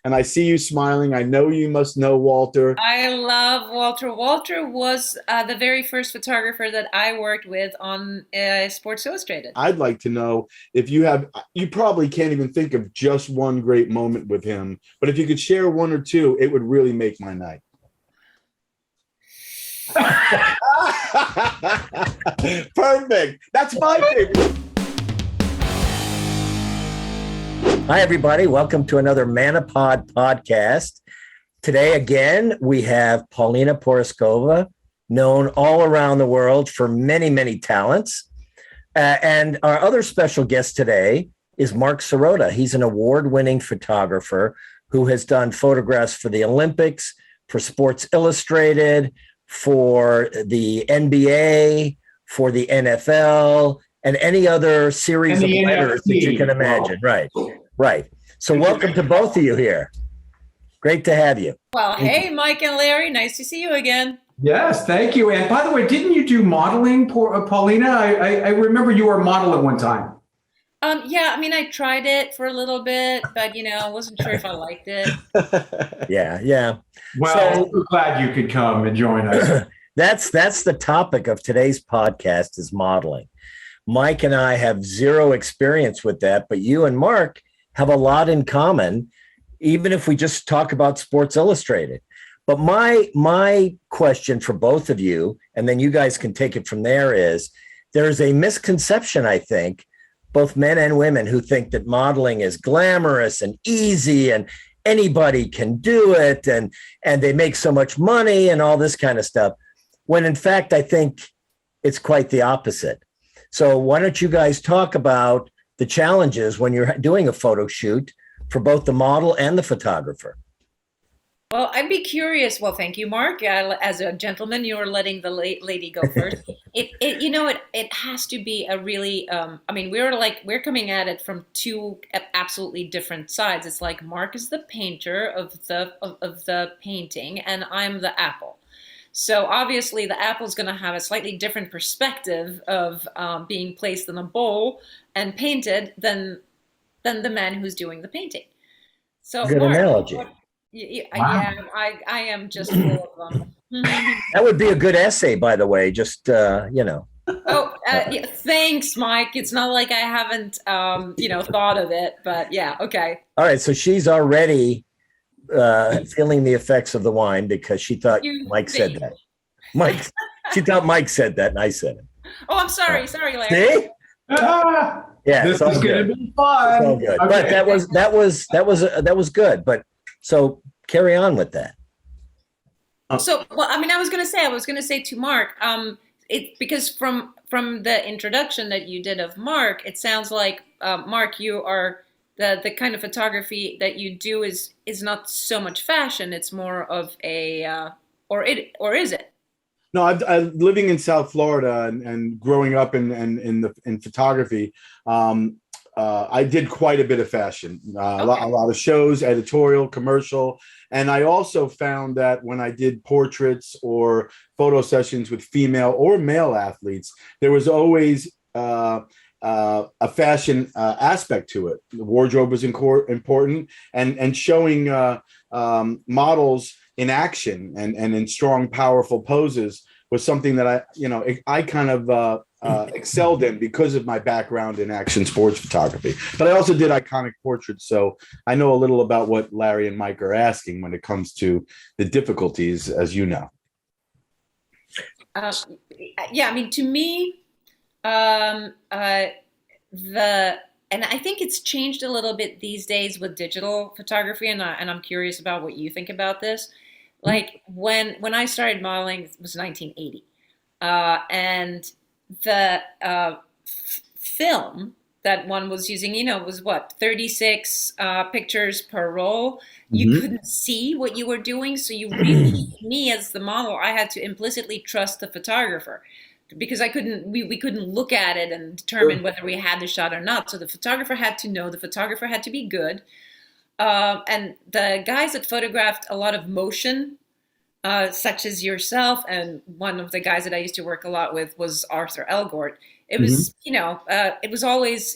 and I see you smiling. I know you must know Walter. I love Walter. Walter was the very first photographer that I worked with on Sports Illustrated. I'd like to know if you probably can't even think of just one great moment with him, but if you could share one or two, it would really make my night. Perfect. That's my favorite. Hi, everybody. Welcome to another Manipod podcast. Today, again, we have Paulina Porizkova, known all around the world for many, many talents. And our other special guest today is Marc Serota. He's an award-winning photographer who has done photographs for the Olympics, for Sports Illustrated, for the NBA, for the NFL, and any other series of letters that you can imagine. Right. So welcome to both of you here. Great to have you. Well, hey, Mike and Larry, nice to see you again. Yes, thank you. And by the way, didn't you do modeling, Paulina? I remember you were a model at one time. Yeah, I mean, I tried it for a little bit, but I wasn't sure if I liked it. Yeah. Well, we're glad you could come and join us. That's the topic of today's podcast is modeling. Mike and I have zero experience with that, but you and Marc have a lot in common, even if we just talk about Sports Illustrated. But my question for both of you, and then you guys can take it from there, is there's a misconception, I think, both men and women who think that modeling is glamorous and easy and anybody can do it and they make so much money and all this kind of stuff, when in fact, I think it's quite the opposite. So why don't you guys talk about the challenges when you're doing a photo shoot for both the model and the photographer? Well, I'd be curious. Well, thank you, Marc. As a gentleman, you're letting the lady go first. It has to be a really. I mean, we're coming at it from two absolutely different sides. It's like Marc is the painter of the painting, and I'm the apple. So obviously, the apple's going to have a slightly different perspective of being placed in a bowl and painted than the man who's doing the painting. So, Good Marc, analogy. Yeah, Wow. I am just full of them. That would be a good essay, by the way, just, Yeah, thanks, Mike. It's not like I haven't, thought of it, but yeah, okay. All right, so she's already feeling the effects of the wine because she thought Mike said that. She thought Mike said that, and I said it. Oh, I'm sorry, Larry. See? Yeah, This is going to be fun. It's all good. Okay. But that was good. But so carry on with that. So, well, I mean, I was going to say to Marc, because from the introduction that you did of Marc, it sounds like Marc, you are the kind of photography that you do is not so much fashion; it's more of a or is it? No, living in South Florida and growing up in photography. I did quite a bit of fashion, a lot of shows, editorial, commercial. And I also found that when I did portraits or photo sessions with female or male athletes, there was always a fashion aspect to it. The wardrobe was important, and showing models in action and in strong, powerful poses was something that I kind of excelled in because of my background in action sports photography. But I also did iconic portraits, so I know a little about what Larry and Mike are asking when it comes to the difficulties, as you know. Yeah, I mean, to me, and I think it's changed a little bit these days with digital photography, and I'm curious about what you think about this. Like when I started modeling, it was 1980, and the film that one was using, was what, 36 pictures per roll. You couldn't see what you were doing, so you really, me as the model, I had to implicitly trust the photographer because we couldn't look at it and determine whether we had the shot or not. So the photographer had to know, the photographer had to be good. And the guys that photographed a lot of motion, such as yourself, and one of the guys that I used to work a lot with was Arthur Elgort. It Mhm. was,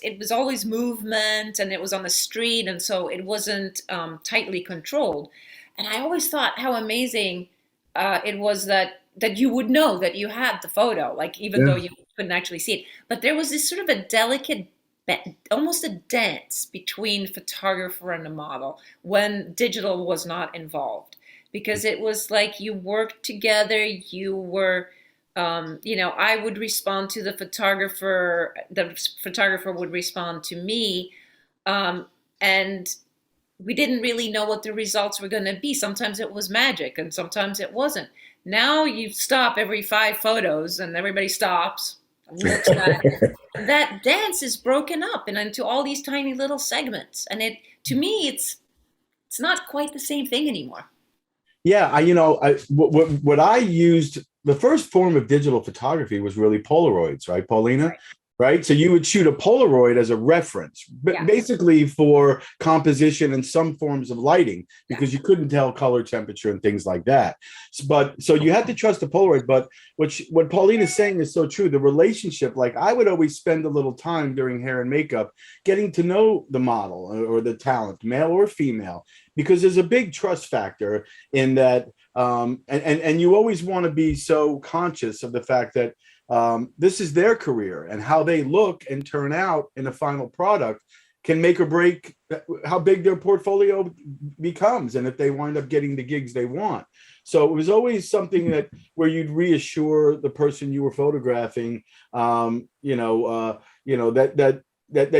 it was always movement, and it was on the street, and so it wasn't tightly controlled. And I always thought how amazing it was that you would know that you had the photo, like even though Yeah. you couldn't actually see it. But there was this sort of a delicate, almost a dance between photographer and a model when digital was not involved, because it was like you worked together. You were, I would respond to the photographer would respond to me, and we didn't really know what the results were going to be. Sometimes it was magic and sometimes it wasn't. Now you stop every 5 photos and everybody stops and looks at it. And that dance is broken up and into all these tiny little segments. And to me, it's not quite the same thing anymore. Yeah, what I used, the first form of digital photography was really Polaroids, right, Paulina? Right. Right. So you would shoot a Polaroid as a reference, but Yeah. basically for composition and some forms of lighting, Yeah. because you couldn't tell color, temperature, and things like that. But so you had to trust the Polaroid. But what Paulina is saying is so true. The relationship, like I would always spend a little time during hair and makeup getting to know the model or the talent, male or female, because there's a big trust factor in that. And you always want to be so conscious of the fact that this is their career, and how they look and turn out in a final product can make or break how big their portfolio becomes, and if they wind up getting the gigs they want. So it was always something that where you'd reassure the person you were photographing, that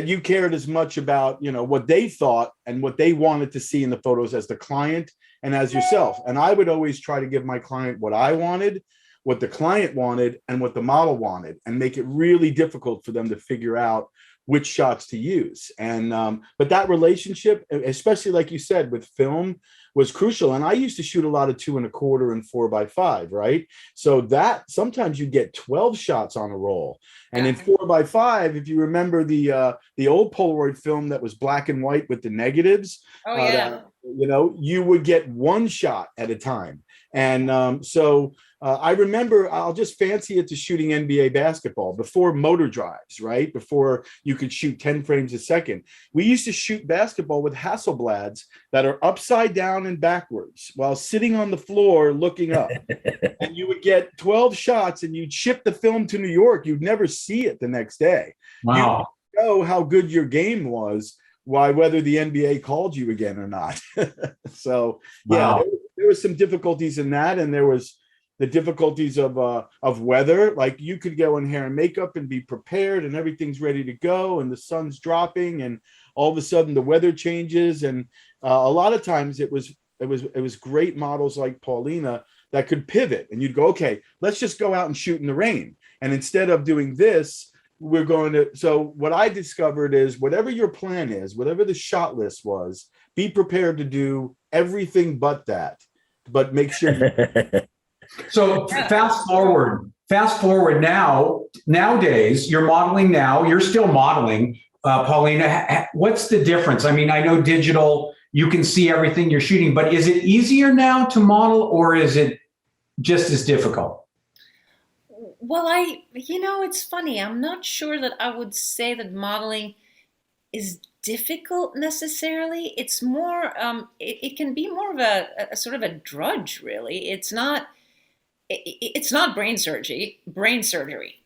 you cared as much about what they thought and what they wanted to see in the photos as the client and as yourself. And I would always try to give my client what I wanted, what the client wanted, and what the model wanted, and make it really difficult for them to figure out which shots to use. And but that relationship, especially like you said with film, was crucial. And I used to shoot a lot of 2.25 and 4x5, right? So that sometimes you get 12 shots on a roll. And in 4x5, if you remember the old Polaroid film that was black and white with the negatives, Oh yeah. you would get one shot at a time. And so I remember, I'll just fancy it to shooting NBA basketball before motor drives, right? Before you could shoot 10 frames a second. We used to shoot basketball with Hasselblads that are upside down and backwards while sitting on the floor looking up. And you would get 12 shots and you'd ship the film to New York. You'd never see it the next day. Wow. You know how good your game was, whether the NBA called you again or not. So, yeah, Wow. there was some difficulties in that. And there was the difficulties of weather. Like you could go in hair and makeup and be prepared and everything's ready to go and the sun's dropping and all of a sudden the weather changes. And a lot of times it was great models like Paulina that could pivot, and you'd go, okay, let's just go out and shoot in the rain. And instead of doing this, we're going to. So what I discovered is whatever your plan is, whatever the shot list was, be prepared to do everything but that, but make sure So fast forward nowadays, you're modeling now, you're still modeling, Paulina. What's the difference? I mean, I know digital, you can see everything you're shooting, but is it easier now to model or is it just as difficult? Well, it's funny. I'm not sure that I would say that modeling is difficult necessarily. It's more, it can be more of a sort of a drudge, really. It's not brain surgery. Brain surgery.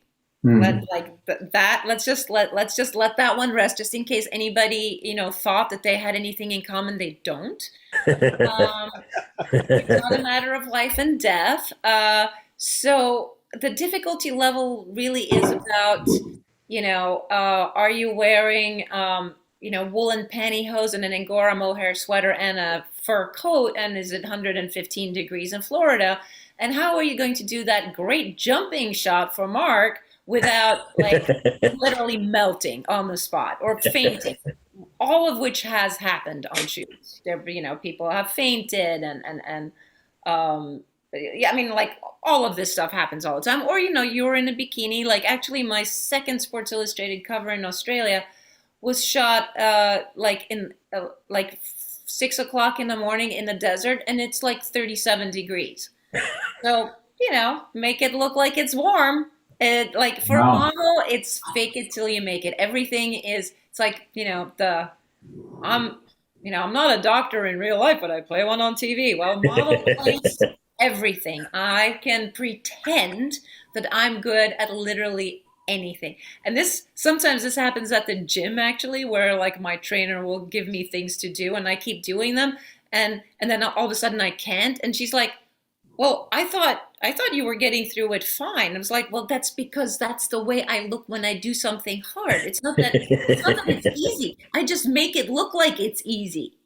Hmm. Let's just let that one rest, just in case anybody thought that they had anything in common. They don't. Um, it's not a matter of life and death. So the difficulty level really is about, are you wearing, woolen pantyhose and an Angora mohair sweater and a fur coat, and is it 115 degrees in Florida? And how are you going to do that great jumping shot for Mark without like literally melting on the spot or fainting? All of which has happened on shoots. People have fainted and yeah, I mean, like all of this stuff happens all the time. Or you're in a bikini. Like actually, my second Sports Illustrated cover in Australia was shot like in like 6 o'clock in the morning in the desert, and it's like 37 degrees. So make it look like it's warm. It like for a Wow. model, it's fake it till you make it. Everything is it's like, I'm I'm not a doctor in real life, but I play one on TV. Well, model plays everything. I can pretend that I'm good at literally anything. And this sometimes this happens at the gym actually, where like my trainer will give me things to do and I keep doing them and then all of a sudden I can't and she's like, well, I thought you were getting through it fine. I was like, well, that's because that's the way I look when I do something hard. It's not that it's easy. I just make it look like it's easy.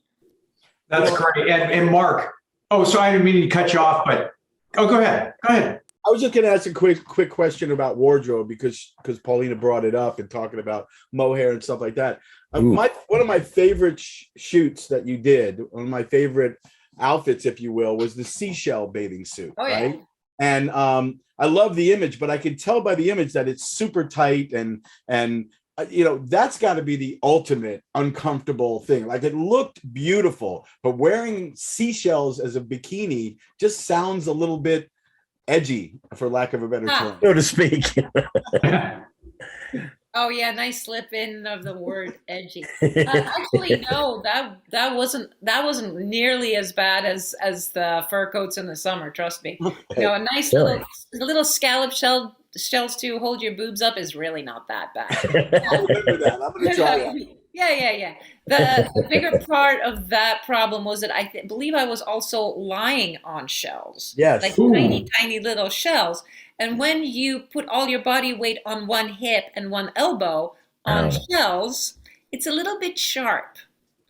That's great. And Mark, oh, so I didn't mean to cut you off, but go ahead. Go ahead. I was just going to ask a quick question about wardrobe because Paulina brought it up and talking about mohair and stuff like that. One of my favorite shoots that you did, one of my favorite outfits, if you will, was the seashell bathing suit, Oh yeah. right? And I love the image, but I can tell by the image that it's super tight and that's got to be the ultimate uncomfortable thing. Like it looked beautiful, but wearing seashells as a bikini just sounds a little bit edgy, for lack of a better term, so to speak. Oh yeah, nice slip in of the word edgy. Actually, no, that wasn't nearly as bad as the fur coats in the summer. Trust me. Okay. A nice Really? little scallop shells to hold your boobs up is really not that bad. I'll remember that. I'm gonna try that. Yeah. The bigger part of that problem was that believe I was also lying on shells, Yes. like Ooh. tiny little shells. And when you put all your body weight on one hip and one elbow on Oh. shells, it's a little bit sharp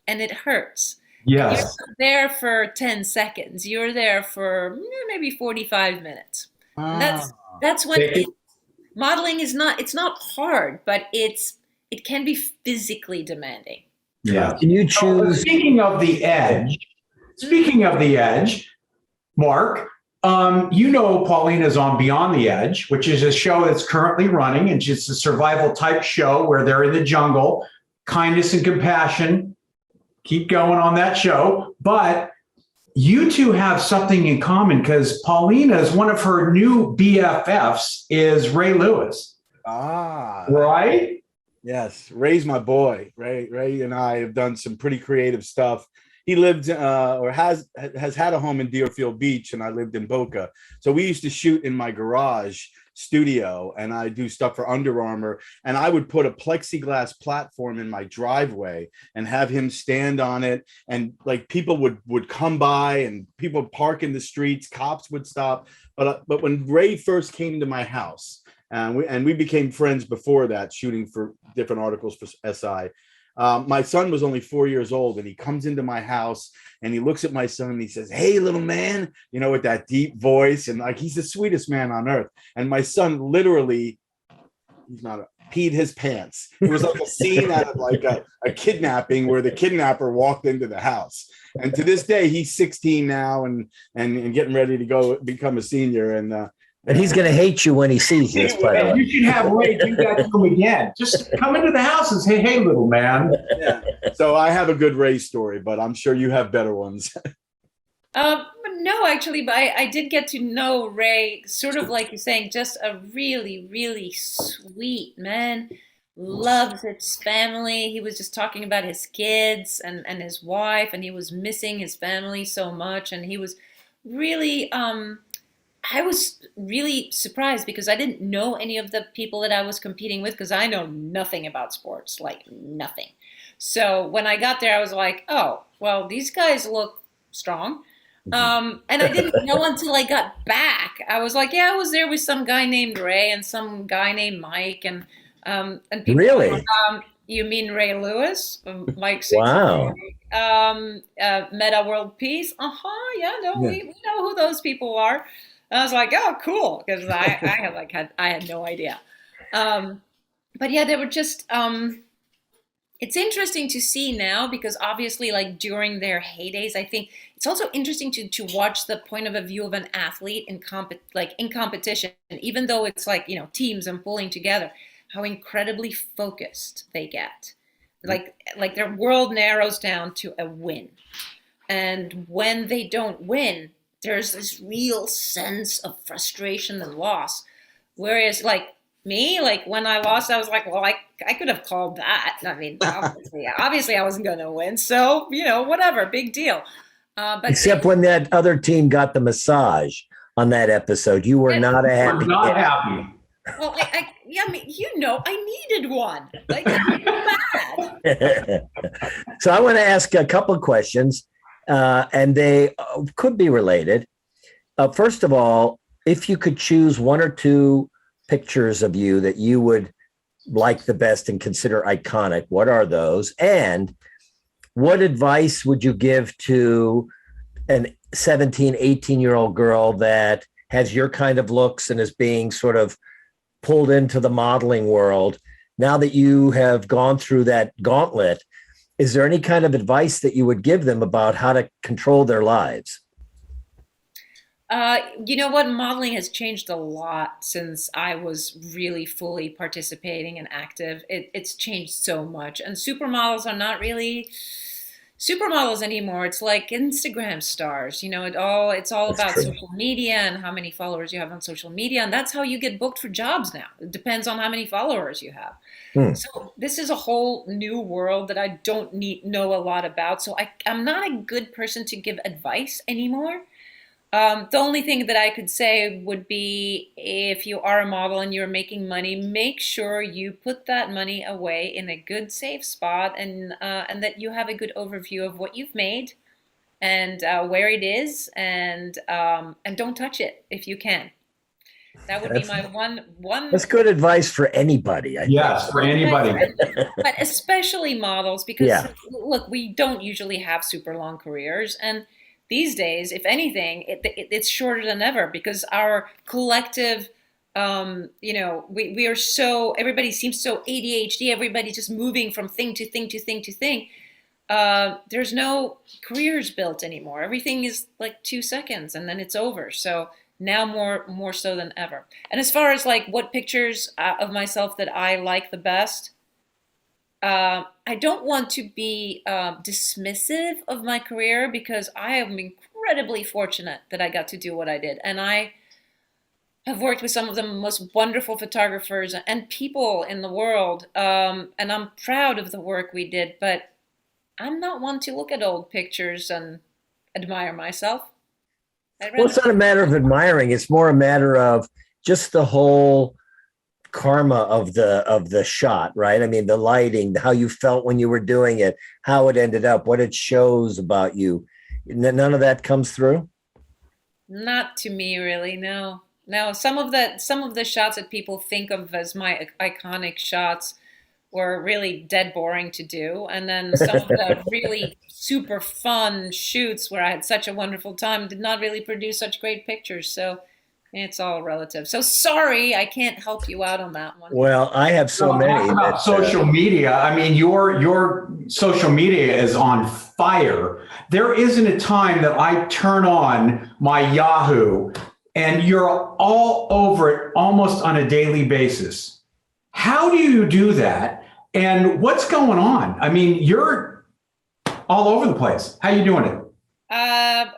and it hurts. And you're Yes. not there for 10 seconds. You're there for maybe 45 minutes. And that's when modeling is it's not hard, but it can be physically demanding. Yeah. Can you So, choose? speaking of the edge, Mark, Paulina's on Beyond the Edge, which is a show that's currently running, and it's a survival type show where they're in the jungle, kindness and compassion. Keep going on that show. But you two have something in common because Paulina's one of her new BFFs is Ray Lewis. Right? Yes, Ray's my boy. Ray and I have done some pretty creative stuff. He lived or has had a home in Deerfield Beach, and I lived in Boca. So we used to shoot in my garage studio, and I do stuff for Under Armour. And I would put a plexiglass platform in my driveway and have him stand on it. And like people would come by, and people would park in the streets. Cops would stop. But when Ray first came to my house, and we became friends before that, shooting for different articles for SI. My son was only 4 years old, and he comes into my house and he looks at my son and he says, "Hey, little man," with that deep voice, and like he's the sweetest man on earth. And my son literally, peed his pants. It was like a scene out of like a kidnapping where the kidnapper walked into the house. And to this day, he's 16 now and getting ready to go become a senior. And he's going to hate you when he sees this, by the way. You should have Ray do that to him again. Just come into the house and say, "Hey, little man." Yeah. So I have a good Ray story, but I'm sure you have better ones. No, actually, but I did get to know Ray, sort of like you're saying, just a really, really sweet man. Loves his family. He was just talking about his kids and his wife, and he was missing his family so much. And he was really, I was really surprised because I didn't know any of the people that I was competing with because I know nothing about sports, like nothing. So when I got there, I was like, oh, well, these guys look strong. And I didn't know until I got back. I was like, yeah, I was there with some guy named Ray and some guy named Mike and people. Really? You mean Ray Lewis? Mike? Wow. Meta World Peace? Yeah, no, Yeah. we know who those people are. And I was like, oh, cool, because I had no idea. But yeah, they were just. It's interesting to see now because obviously, like during their heydays, I think it's also interesting to watch the point of a view of an athlete in competition, even though it's like teams and pulling together, how incredibly focused they get. Like their world narrows down to a win, and when they don't win, there's this real sense of frustration and loss, Whereas like me, like when I lost, I was like, well, I could have called that. I mean, obviously I wasn't going to win. So, whatever, big deal. But Except when that other team got the massage on that episode, you were not a We're happy. not happy. well, yeah, I mean, I needed one. Like, that's bad. So I want to ask a couple of questions, and they could be related. First of all, if you could choose one or two pictures of you that you would like the best and consider iconic, what are those? And what advice would you give to an 17, 18-year-old girl that has your kind of looks and is being sort of pulled into the modeling world? Now that you have gone through that gauntlet, is there any kind of advice that you would give them about how to control their lives? You know what? Modeling has changed a lot since I was really fully participating and active. It's changed so much. And supermodels are not really supermodels anymore. It's like Instagram stars. It's all That's about true. social media and how many followers you have on social media. And that's how you get booked for jobs now. It depends on how many followers you have. So this is a whole new world that I don't know a lot about. So I'm not a good person to give advice anymore. The only thing that I could say would be if you are a model and you're making money, make sure you put that money away in a good, safe spot, and that you have a good overview of what you've made and where it is, and don't touch it if you can. That would be my one. That's good advice for anybody. Yes, for anybody. But especially models, because Yeah. look, we don't usually have super long careers, and these days, if anything, it's shorter than ever because our collective, we are so, everybody seems so ADHD, everybody just moving from thing to thing to thing to thing. There's no careers built anymore. Everything is like 2 seconds and then it's over. So now more so than ever. And as far as like what pictures of myself that I like the best, I don't want to be dismissive of my career because I am incredibly fortunate that I got to do what I did. And I have worked with some of the most wonderful photographers and people in the world. And I'm proud of the work we did, but I'm not one to look at old pictures and admire myself. Well, it's not a matter of admiring. It's more a matter of just the whole karma of the shot, right? I mean, the lighting, how you felt when you were doing it, how it ended up, what it shows about you. None of that comes through? Not to me, really, no. No, some of the shots that people think of as my iconic shots were really dead boring to do. And then some of the really super fun shoots where I had such a wonderful time did not really produce such great pictures. So it's all relative. So sorry, I can't help you out on that one. Well, I have so many. About social media. I mean, your social media is on fire. There isn't a time that I turn on my Yahoo and you're all over it almost on a daily basis. How do you do that? And what's going on? I mean, you're all over the place. How are you doing it?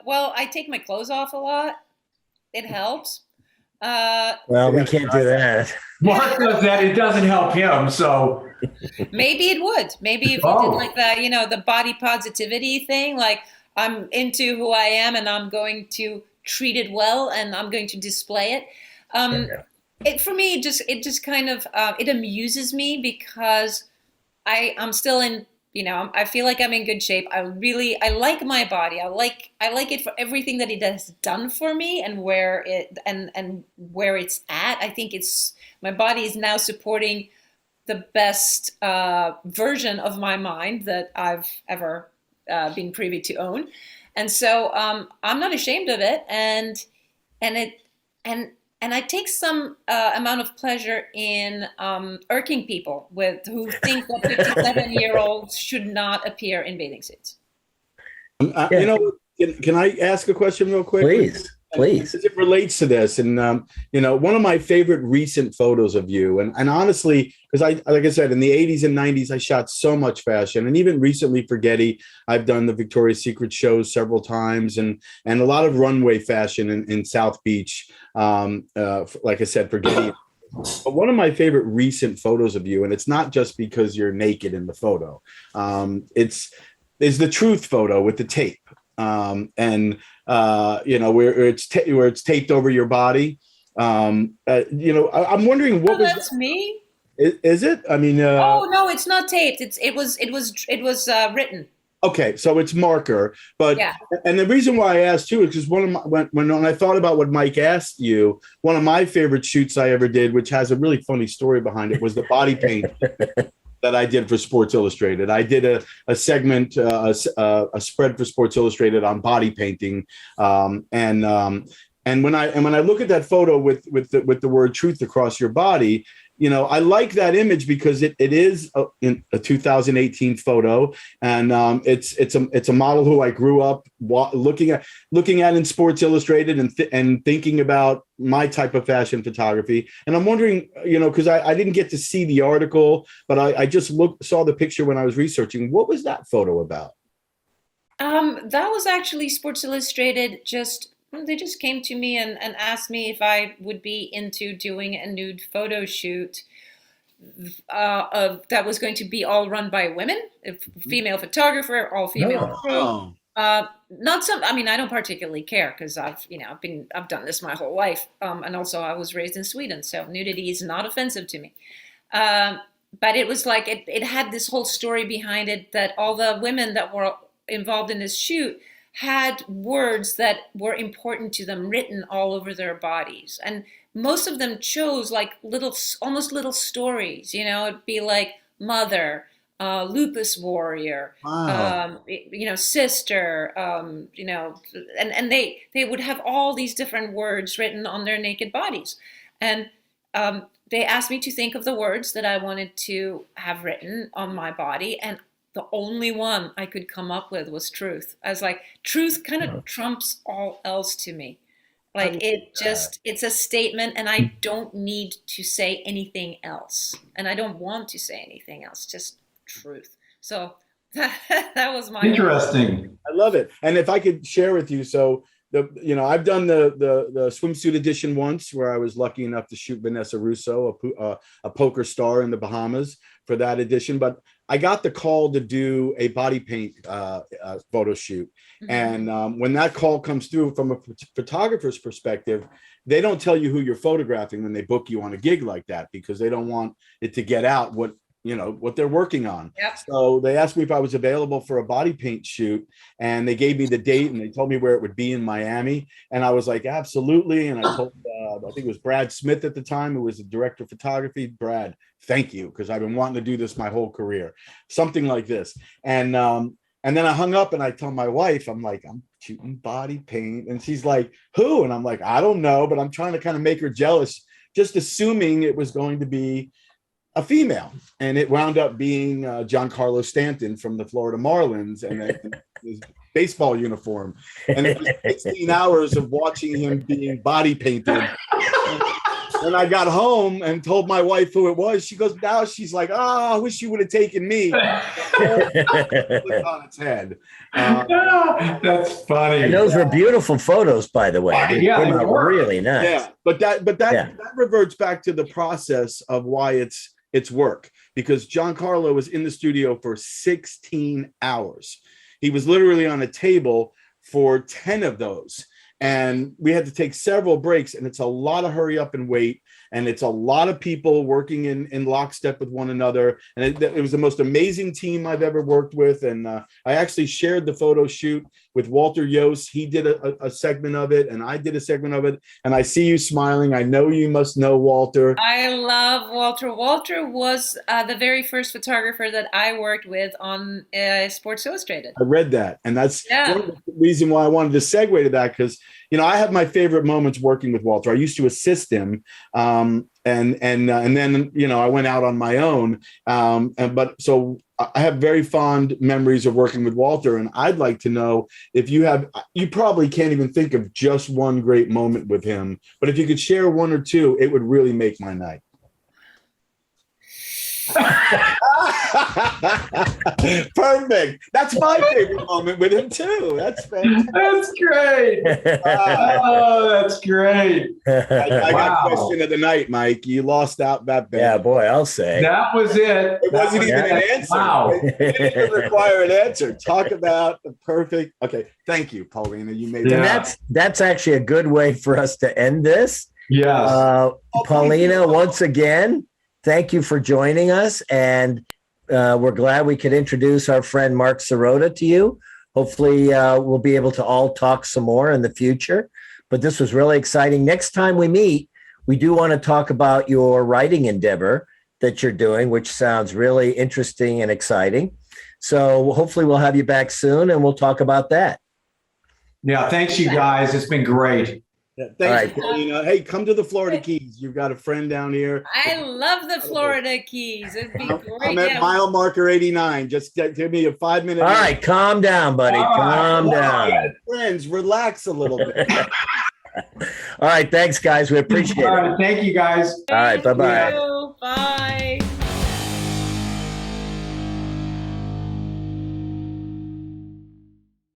Well, I take my clothes off a lot. It helps. Well, we can't do that. Mark does that. It doesn't help him. So maybe it would. Maybe if we did like the body positivity thing, like I'm into who I am and I'm going to treat it well and I'm going to display it. For me, it just kind of it amuses me because I'm still in. I feel like I'm in good shape. I like my body. I like it for everything that it has done for me and where where it's at. I think my body is now supporting the best version of my mind that I've ever been privy to own. And so I'm not ashamed of it, and I take some amount of pleasure in irking people who think that 57-year-olds should not appear in bathing suits. Can I ask a question real quick? Please. As it relates to this, and one of my favorite recent photos of you, and honestly, because like I said, in the 80s and 90s, I shot so much fashion, and even recently for Getty, I've done the Victoria's Secret shows several times, and a lot of runway fashion in South Beach. Like I said, for Getty But one of my favorite recent photos of you, and it's not just because you're naked in the photo, it's is the truth photo with the tape, and where it's taped over your body. I'm wondering what Oh, was that's me. is it? I mean, Oh no, it's not taped. It was written. okay, so it's marker, but Yeah. and the reason why I asked too is because one of my when I thought about what Mike asked you, one of my favorite shoots I ever did, which has a really funny story behind it, was the body paint that I did for Sports Illustrated. I did a segment, a spread for Sports Illustrated on body painting, and when I look at that photo with the word truth across your body, I like that image because it is a 2018 photo, and it's a model who I grew up looking at in Sports Illustrated and thinking about my type of fashion photography. And I'm wondering, because I didn't get to see the article, but I just saw the picture when I was researching. What was that photo about? That was actually Sports Illustrated. They just came to me and asked me if I would be into doing a nude photo shoot that was going to be all run by women, a female photographer, all female crew. Oh, Not some. I mean, I don't particularly care because I've done this my whole life, and also I was raised in Sweden, so nudity is not offensive to me. Um, but it was like it had this whole story behind it that all the women that were involved in this shoot had words that were important to them written all over their bodies, and most of them chose like almost little stories. It'd be like mother, lupus warrior, wow. sister, and they would have all these different words written on their naked bodies, and they asked me to think of the words that I wanted to have written on my body, and the only one I could come up with was truth. I was like, truth kind of trumps all else to me. Like it's a statement, and I don't need to say anything else, and I don't want to say anything else, just truth. So that was my Interesting. I love it. And if I could share with you, so I've done the swimsuit edition once, where I was lucky enough to shoot Vanessa Russo, a poker star in the Bahamas, for that edition. But I got the call to do a body paint photo shoot. Mm-hmm. And when that call comes through from a photographer's perspective, they don't tell you who you're photographing when they book you on a gig like that, because they don't want it to get out what they're working on. Yep. So they asked me if I was available for a body paint shoot, and they gave me the date, and they told me where it would be in Miami. And I was like, absolutely. And I told, I think it was Brad Smith at the time, who was the director of photography. Brad, thank you, because I've been wanting to do this my whole career, something like this. And then I hung up, and I told my wife, I'm like, I'm shooting body paint. And she's like, who? And I'm like, I don't know, but I'm trying to kind of make her jealous, just assuming it was going to be a female. And it wound up being Giancarlo Stanton from the Florida Marlins, and his baseball uniform. And it was 16 hours of watching him being body painted. When I got home and told my wife who it was, she goes, now she's like, I wish you would have taken me. On its head. That's funny. And those were beautiful photos, by the way. They Yeah, came they out were. really nice. Yeah, but that reverts back to the process of why it's work, because Giancarlo was in the studio for 16 hours. He was literally on a table for 10 of those. And we had to take several breaks, and it's a lot of hurry up and wait. And it's a lot of people working in lockstep with one another. And it was the most amazing team I've ever worked with. And I actually shared the photo shoot with Walter Yost. He did a segment of it, and I did a segment of it. And I see you smiling. I know you must know Walter. I love Walter. Walter was the very first photographer that I worked with on Sports Illustrated. I read that. And that's one of the reason why I wanted to segue to that, because, I have my favorite moments working with Walter. I used to assist him. And then, I went out on my own. So I have very fond memories of working with Walter. And I'd like to know if you probably can't even think of just one great moment with him, but if you could share one or two, it would really make my night. Perfect. That's my favorite moment with him too. That's fantastic. That's great. Oh, that's great. I got Wow. question of the night, Mike. You lost out that bad. Yeah, boy, I'll say. That was it. It wasn't even an answer. Wow. It didn't even require an answer. Talk about the perfect. Okay, thank you, Paulina. You made And that. that's actually a good way for us to end this. Yes. Paulina, once again, thank you for joining us. And we're glad we could introduce our friend Marc Serota to you. Hopefully, we'll be able to all talk some more in the future. But this was really exciting. Next time we meet, we do want to talk about your writing endeavor that you're doing, which sounds really interesting and exciting. So hopefully we'll have you back soon and we'll talk about that. Yeah. Thanks, you guys. It's been great. Yeah, thanks, Paulina. Hey, come to the Florida Keys. You've got a friend down here. I love the Florida Keys. It'd be great. I'm at mile marker 89. Just give me a 5-minute. All right, calm down, buddy. Calm down. Friends, relax a little bit. All right, thanks, guys. We appreciate it. All right, thank you, guys. All right, bye-bye. Thank you. Bye.